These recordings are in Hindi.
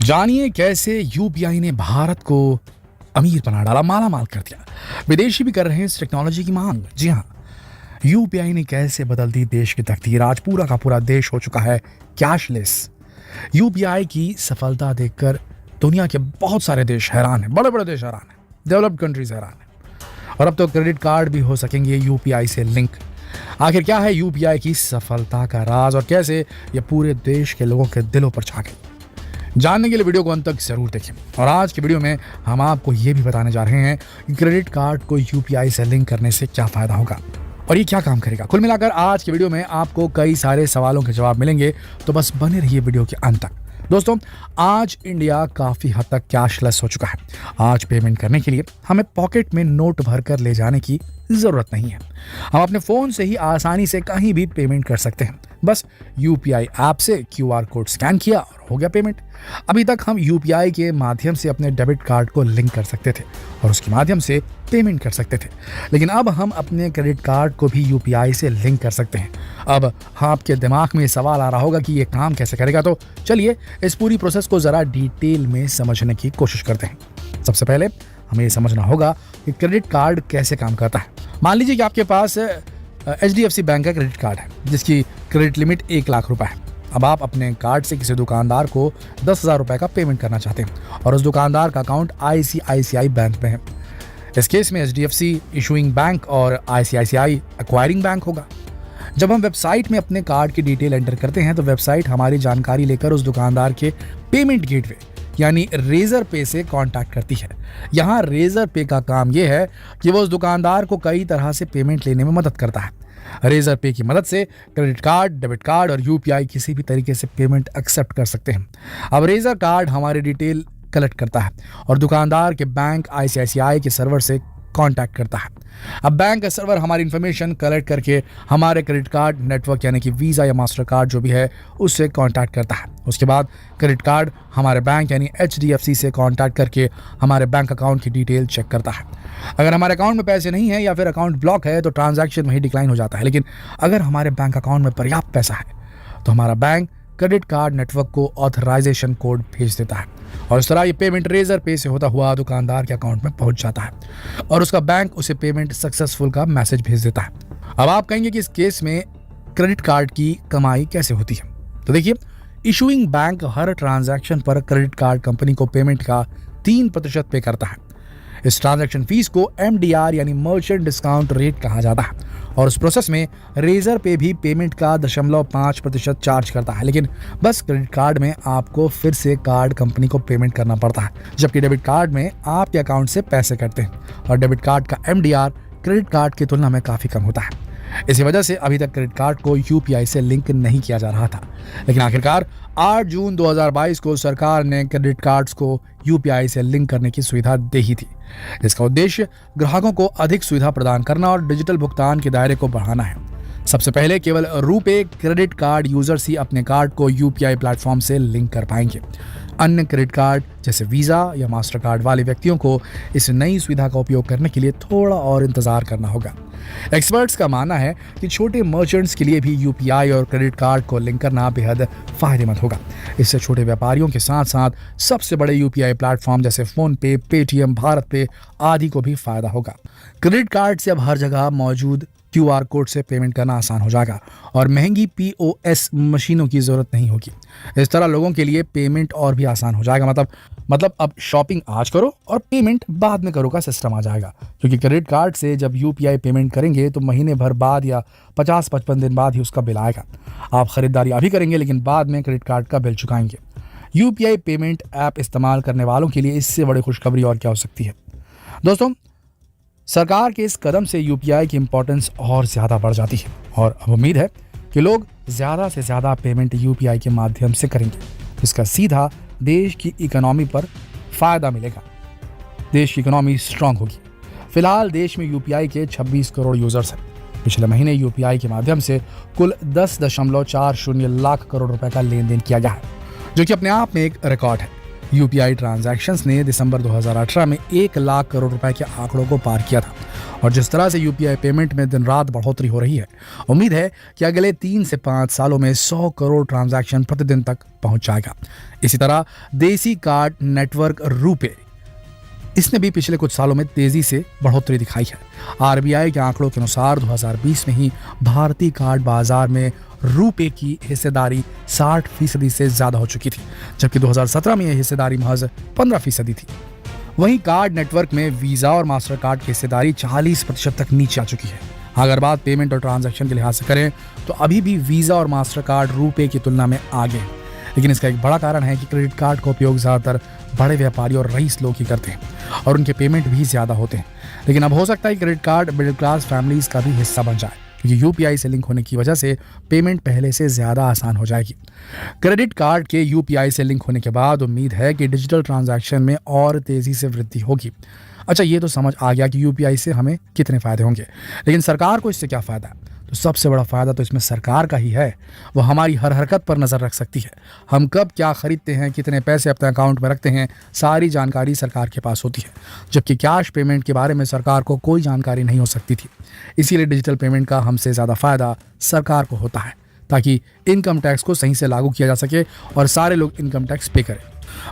जानिए कैसे यूपीआई ने भारत को अमीर बना डाला, माला माल कर दिया। विदेशी भी कर रहे हैं इस टेक्नोलॉजी की मांग। जी हाँ, यूपीआई ने कैसे बदल दी देश की तकदीर। आज पूरा का पूरा देश हो चुका है कैशलेस। यूपीआई की सफलता देखकर दुनिया के बहुत सारे देश हैरान हैं, बड़े बड़े देश हैरान हैं, डेवलप्ड कंट्रीज हैरान हैं। और अब तो क्रेडिट कार्ड भी हो सकेंगे यूपीआई से लिंक। आखिर क्या है यूपीआई की सफलता का राज और कैसे ये पूरे देश के लोगों के दिलों पर छा गई, जानने के लिए वीडियो को अंत तक जरूर देखें। और आज की वीडियो में हम आपको ये भी बताने जा रहे हैं कि क्रेडिट कार्ड को यूपीआई से लिंक करने से क्या फायदा होगा और ये क्या काम करेगा। कुल मिलाकर आज की वीडियो में आपको कई सारे सवालों के जवाब मिलेंगे, तो बस बने रहिए वीडियो के अंत तक। दोस्तों, आज इंडिया काफी हद तक कैशलेस हो चुका है। आज पेमेंट करने के लिए हमें पॉकेट में नोट भरकर ले जाने की जरूरत नहीं है। हम अपने फोन से ही आसानी से कहीं भी पेमेंट कर सकते हैं। बस यूपीआई ऐप से क्यूआर कोड स्कैन किया और हो गया पेमेंट। अभी तक हम यूपीआई के माध्यम से अपने डेबिट कार्ड को लिंक कर सकते थे और उसके माध्यम से पेमेंट कर सकते थे, लेकिन अब हम अपने क्रेडिट कार्ड को भी यूपीआई से लिंक कर सकते हैं। अब आपके दिमाग में सवाल आ रहा होगा कि ये काम कैसे करेगा, तो चलिए इस पूरी प्रोसेस को जरा डिटेल में समझने की कोशिश करते हैं। सबसे पहले हमें ये समझना होगा कि क्रेडिट कार्ड कैसे काम करता है। मान लीजिए कि आपके पास HDFC बैंक का क्रेडिट कार्ड है जिसकी क्रेडिट लिमिट 1 लाख रुपए है। अब आप अपने कार्ड से किसी दुकानदार को 10,000 रुपए का पेमेंट करना चाहते हैं और उस दुकानदार का अकाउंट ICICI बैंक में है। इस केस में HDFC इशूइंग बैंक और ICICI एक्वायरिंग बैंक होगा। जब हम वेबसाइट में अपने कार्ड की डिटेल एंटर करते हैं तो वेबसाइट हमारी जानकारी लेकर उस दुकानदार के पेमेंट गेटवे यानी रेजर पे से कांटेक्ट करती है। यहाँ रेजर पे का काम यह है कि वो उस दुकानदार को कई तरह से पेमेंट लेने में मदद करता है। रेजर पे की मदद से क्रेडिट कार्ड, डेबिट कार्ड और यूपीआई किसी भी तरीके से पेमेंट एक्सेप्ट कर सकते हैं। अब रेजर कार्ड हमारी डिटेल कलेक्ट करता है और दुकानदार के बैंक ICICI के सर्वर से कांटेक्ट करता है। अब बैंक का सर्वर हमारी इंफॉर्मेशन कलेक्ट करके हमारे क्रेडिट कार्ड नेटवर्क यानी कि वीज़ा या मास्टर कार्ड जो भी है उससे कांटेक्ट करता है। उसके बाद क्रेडिट कार्ड हमारे बैंक यानी HDFC से कांटेक्ट करके हमारे बैंक अकाउंट की डिटेल चेक करता है। अगर हमारे अकाउंट में पैसे नहीं है या फिर अकाउंट ब्लॉक है तो ट्रांजैक्शन वहीं डिक्लाइन हो जाता है। लेकिन अगर हमारे बैंक अकाउंट में पर्याप्त पैसा है तो हमारा बैंक क्रेडिट कार्ड नेटवर्क को ऑथराइजेशन कोड भेज देता है और इस तरह ये पेमेंट रेजर पे से होता हुआ दुकानदार के अकाउंट में पहुंच जाता है और उसका बैंक उसे पेमेंट सक्सेसफुल का मैसेज भेज देता है। अब आप कहेंगे कि इस केस में क्रेडिट कार्ड की कमाई कैसे होती है, तो देखिए, इशूइंग बैंक हर ट्रांजैक्शन पर क्रेडिट कार्ड कंपनी को पेमेंट का 3% पे करता है। इस ट्रांजैक्शन फीस को MDR यानी मर्चेंट डिस्काउंट रेट कहा जाता है और उस प्रोसेस में रेजर पे भी पेमेंट का 0.5% चार्ज करता है। लेकिन बस क्रेडिट कार्ड में आपको फिर से कार्ड कंपनी को पेमेंट करना पड़ता है, जबकि डेबिट कार्ड में आपके अकाउंट से पैसे कटते हैं और डेबिट कार्ड का MDR क्रेडिट कार्ड की तुलना में काफ़ी कम होता है। इसी वजह से अभी तक क्रेडिट कार्ड को यूपीआई से लिंक नहीं किया जा रहा था, लेकिन आखिरकार 8 जून 2022 को सरकार ने क्रेडिट कार्ड्स को यूपीआई से लिंक करने की सुविधा दे ही थी। इसका उद्देश्य ग्राहकों को अधिक सुविधा प्रदान करना और डिजिटल भुगतान के दायरे को बढ़ाना है। सबसे पहले केवल रुपे क्रेडिट कार्ड यूजर्स ही अपने कार्ड को यूपीआई प्लेटफॉर्म से लिंक कर पाएंगे। अन्य क्रेडिट कार्ड जैसे वीज़ा या मास्टर कार्ड वाले व्यक्तियों को इस नई सुविधा का उपयोग करने के लिए थोड़ा और इंतजार करना होगा। एक्सपर्ट्स का मानना है कि छोटे मर्चेंट्स के लिए भी यूपीआई और क्रेडिट कार्ड को लिंक करना बेहद फायदेमंद होगा। इससे छोटे व्यापारियों के साथ साथ सबसे बड़े यूपीआई प्लेटफॉर्म जैसे फोन पे, पेटीएम, भारत पे आदि को भी फायदा होगा। क्रेडिट कार्ड से अब हर जगह मौजूद क्यूआर कोड से पेमेंट करना आसान हो जाएगा और महंगी POS मशीनों की जरूरत नहीं होगी। इस तरह लोगों के लिए पेमेंट और भी आसान हो जाएगा। मतलब अब शॉपिंग आज करो और पेमेंट बाद में करो का सिस्टम आ जाएगा, क्योंकि क्रेडिट कार्ड से जब यूपीआई पेमेंट करेंगे तो महीने भर बाद या 50-55 दिन बाद ही उसका बिल आएगा। आप खरीदारी अभी करेंगे लेकिन बाद में क्रेडिट कार्ड का बिल चुकाएंगे। यूपीआई पेमेंट ऐप इस्तेमाल करने वालों के लिए इससे बड़ी खुशखबरी और क्या हो सकती है। दोस्तों, सरकार के इस कदम से यूपीआई की इंपॉर्टेंस और ज़्यादा बढ़ जाती है और अब उम्मीद है कि लोग ज़्यादा से ज़्यादा पेमेंट यूपीआई के माध्यम से करेंगे। इसका सीधा देश की इकोनॉमी पर फ़ायदा मिलेगा। देश की इकोनॉमी स्ट्रांग होगी। फिलहाल देश में यूपीआई के 26 करोड़ यूजर्स हैं। पिछले महीने यूपीआई के माध्यम से कुल 10.40 लाख करोड़ रुपए का लेन देन किया गया है, जो कि अपने आप में एक रिकॉर्ड है। यूपीआई ट्रांजैक्शंस ने दिसंबर 2018 में 1 लाख करोड़ रुपए के आंकड़ों को पार किया था। और जिस तरह से यूपीआई पेमेंट में दिन रात बढ़ोतरी हो रही है, उम्मीद है कि अगले 3 से 5 सालों में 100 करोड़ ट्रांजैक्शन प्रतिदिन तक पहुंच जाएगा। इसी तरह देसी कार्ड नेटवर्क रूपे, इसने भी पिछले कुछ सालों में तेजी से बढ़ोतरी दिखाई है। आरबीआई के आंकड़ों के अनुसार 2020 में ही भारतीय कार्ड बाजार में रुपए की हिस्सेदारी 60% से ज्यादा हो चुकी थी, जबकि 2017 में यह हिस्सेदारी महज 15% थी। वहीं कार्ड नेटवर्क में वीजा और मास्टर कार्ड की हिस्सेदारी 40% तक नीचे आ चुकी है। अगर बात पेमेंट और ट्रांजैक्शन के लिहाज से करें तो अभी भी वीजा और मास्टर कार्ड रुपए की तुलना में आगे है, लेकिन इसका एक बड़ा कारण है कि क्रेडिट कार्ड का उपयोग ज्यादातर बड़े व्यापारी और रईस लोग ही करते हैं और उनके पेमेंट भी ज्यादा होते हैं। लेकिन अब हो सकता है कि credit card middle class families का भी हिस्सा बन जाए, क्योंकि यूपीआई से लिंक होने की वजह से पेमेंट पहले से ज्यादा आसान हो जाएगी। क्रेडिट कार्ड के यूपीआई से लिंक होने के बाद उम्मीद है कि डिजिटल ट्रांजैक्शन में और तेजी से वृद्धि होगी। अच्छा, ये तो समझ आ गया कि यूपीआई से हमें कितने फायदे होंगे, लेकिन सरकार को इससे क्या फायदा है? तो सबसे बड़ा फायदा तो इसमें सरकार का ही है। वो हमारी हर हरकत पर नजर रख सकती है। हम कब क्या खरीदते हैं, कितने पैसे अपने अकाउंट में रखते हैं, सारी जानकारी सरकार के पास होती है, जबकि कैश पेमेंट के बारे में सरकार को कोई जानकारी नहीं हो सकती थी। इसीलिए डिजिटल पेमेंट का हमसे ज़्यादा फायदा सरकार को होता है, ताकि इनकम टैक्स को सही से लागू किया जा सके और सारे लोग इनकम टैक्स पे करें।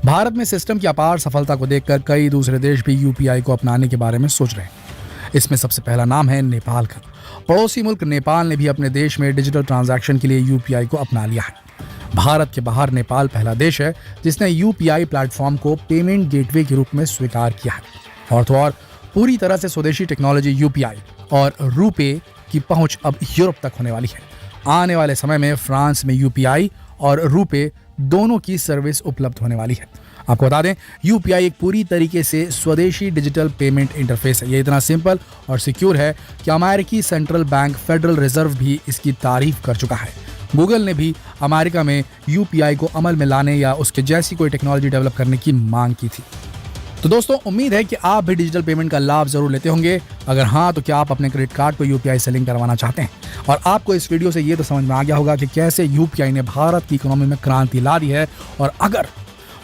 भारत में सिस्टम की अपार सफलता को देखकर कई दूसरे देश भी यूपीआई को अपनाने के बारे में सोच रहे हैं। इसमें सबसे पहला नाम है नेपाल का। पड़ोसी मुल्क नेपाल ने भी अपने देश में डिजिटल ट्रांजैक्शन के लिए यूपीआई को अपना लिया है। भारत के बाहर नेपाल पहला देश है जिसने यूपीआई प्लेटफॉर्म को पेमेंट गेटवे के रूप में स्वीकार किया है। और तो और पूरी तरह से स्वदेशी टेक्नोलॉजी यूपीआई और रुपे की पहुंच अब यूरोप तक होने वाली है। आने वाले समय में फ्रांस में यूपीआई और रुपे दोनों की सर्विस उपलब्ध होने वाली है। आपको बता दें, यूपीआई एक पूरी तरीके से स्वदेशी डिजिटल पेमेंट इंटरफेस है। ये इतना सिंपल और सिक्योर है कि अमेरिकी सेंट्रल बैंक फेडरल रिजर्व भी इसकी तारीफ कर चुका है। गूगल ने भी अमेरिका में यूपीआई को अमल में लाने या उसके जैसी कोई टेक्नोलॉजी डेवलप करने की मांग की थी। तो दोस्तों, उम्मीद है कि आप भी डिजिटल पेमेंट का लाभ जरूर लेते होंगे। अगर हाँ, तो क्या आप अपने क्रेडिट कार्ड को यूपीआई से लिंक करवाना चाहते हैं? और आपको इस वीडियो से ये तो समझ में आ गया होगा कि कैसे यूपीआई ने भारत की इकोनॉमी में क्रांति ला दी है। और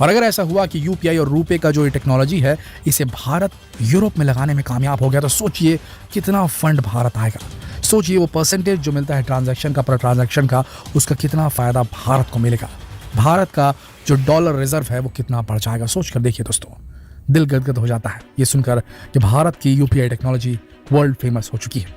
अगर ऐसा हुआ कि यूपीआई और रुपे का जो ये टेक्नोलॉजी है, इसे भारत यूरोप में लगाने में कामयाब हो गया, तो सोचिए कितना फंड भारत आएगा। सोचिए वो परसेंटेज जो मिलता है ट्रांजैक्शन का, पर ट्रांजैक्शन का, उसका कितना फायदा भारत को मिलेगा। भारत का जो डॉलर रिजर्व है वो कितना बढ़ जाएगा। सोच कर देखिए दोस्तों, दिल गदगद हो जाता है ये सुनकर कि भारत की यूपीआई टेक्नोलॉजी वर्ल्ड फेमस हो चुकी है।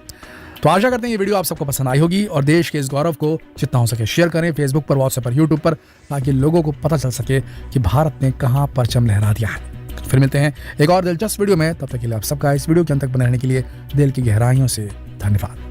तो आशा करते हैं ये वीडियो आप सबको पसंद आई होगी और देश के इस गौरव को जितना हो सके शेयर करें फेसबुक पर, व्हाट्सएप पर, यूट्यूब पर, ताकि लोगों को पता चल सके कि भारत ने कहां परचम लहरा दिया है। फिर मिलते हैं एक और दिलचस्प वीडियो में। तब तक के लिए आप सबका इस वीडियो के अंत तक बने रहने के लिए दिल की गहराइयों से धन्यवाद।